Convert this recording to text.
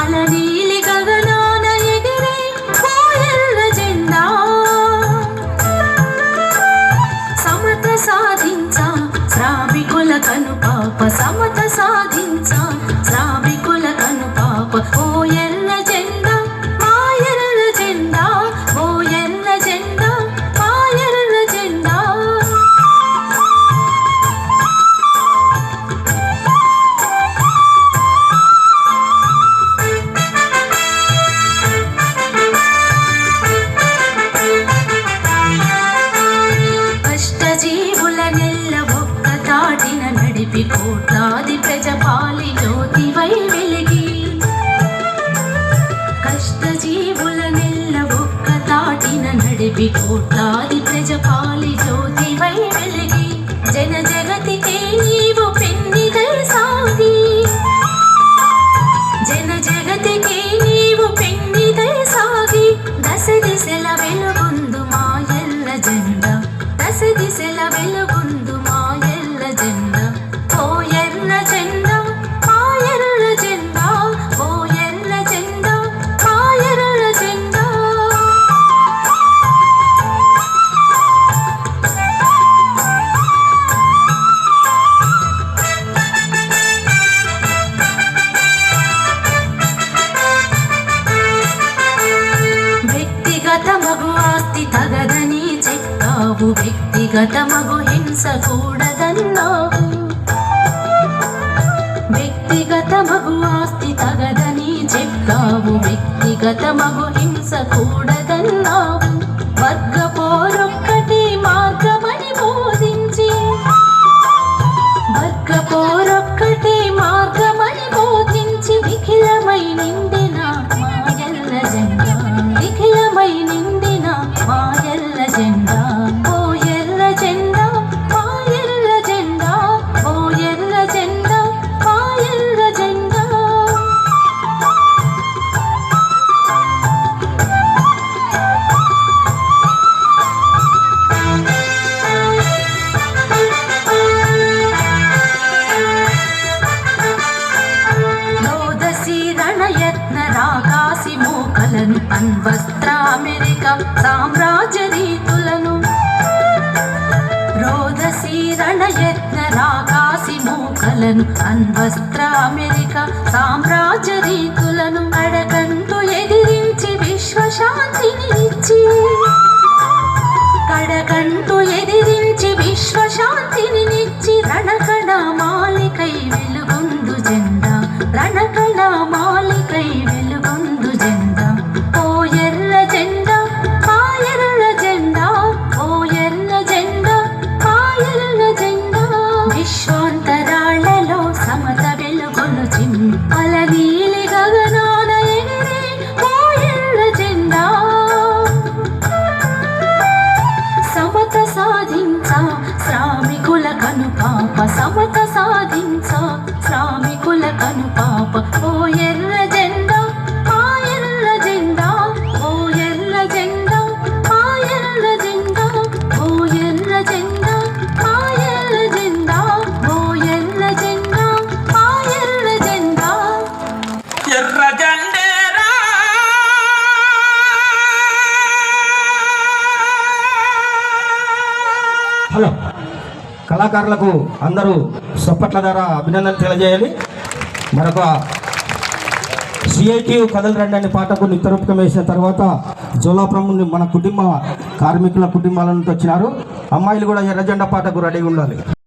అలనీలి గగనాన ఎగిరే ఓ ఎర్ర జెండా సమత సాధించా శ్రామికుల కనుపాప సమత సాధించా శ్రామికుల కనుపాప ఓ ఎర్ర జెండా మా ఎర్ర జెండా ఓ ఎర్ర జెండా మా ఎర్ర జెండా కష్టజీవుల నెల్ల ఒక్క తాటిన నడిపి కోట్లాది ప్రజపాలి జ్యోతివై వెలిగి కష్టజీవుల నెల్ల ఒక్క తాటిన నడిపి కోట్లాది ప్రజపాలి జ్యోతివై వెలిగి జన జగతికే నీవు పెన్నిదై సాగి జన జగతికే నీవు పెన్నిదై సాగి దశ దిశల వెలుగొందు మా ఎర్ర జెండా దశ దిశల వెలుగొందు మా ఎర్ర జెండా ఓ ఎర్ర జెండా మా ఎర్ర జెండా ఓ ఎర్ర జెండా మా ఎర్ర జెండా వ్యక్తిగత మగు ఆస్తి తగదని చెక్కావు వ్యక్తిగత మగు హింస కూడదన్నావు వ్యక్తిగత మగు ఆస్తి తగదని చెక్కావు వ్యక్తిగత మగు హింస కూడదన్నావు వర్గ పోరొక్కటి మార్గమని బోధించి వర్గ పోరొక్కటి మార్గమని బోధించి నిఖిలమై నిండిన మా ఎర్ర జెండా నిఖిలమై నిండిన మా ఎర్ర జెండా ఓ ఎర్ర జెండా మా ఎర్ర జెండా ఓ ఎర్ర జెండా మా ఎర్ర జెండా లోదసి రణయత్న రాకాసి మోకలను అణ్వస్త్ర అమెరికా సామ్రాజ్య రీతులను రోదసి రణయత్న రాకాసి మోకలను అణ్వస్త్ర అమెరికా సామ్రాజ్య రీతులను అడగంటూ ఎదిరించి విశ్వశాంతిని ఇచ్చి కడకంటూ ఎదిరించి విశ్వశాంతిని నిచ్చి రణకణ మాలికై వెలుగొందు జెండా రణకణ మాలికై వెలుగొందు జెండా ఓ ఎర్ర జెండా మా ఎర్ర జెండా ఓ ఎర్ర జెండా మా ఎర్ర జెండా విశ్వాంతరాళ్లలో సమత వెలుగొను చింపల నీలి గగనాన ఎగిరే ఓ ఎర్ర జెండా సమత సాధించా శ్రామికుల కనుపాప సమత సాధించా శ్రామికుల కనుపాప ఓ ఎర్ర జెండా మా ఎర్ర జెండా ఓ ఎర్ర జెండా మా ఎర్ర జెండా ఓ ఎర్ర జెండా మా ఎర్ర జెండా ఓ ఎర్ర జెండా మా ఎర్ర జెండా ఎర్ర జెండేరా హలో కళాకారులకు అందరూ సప్పట్ల ద్వారా అభినందనలు తెలియజేయాలి. మరొక సిఐటియు కథలు రండి అనే పాటకు నిత్యరూపకం వేసిన తర్వాత జోలాపురం నుండి మన కుటుంబ కార్మికుల కుటుంబాల నుంచి వచ్చినారు. అమ్మాయిలు కూడా ఎర్ర జెండా పాటకు రెడీగా ఉండాలి.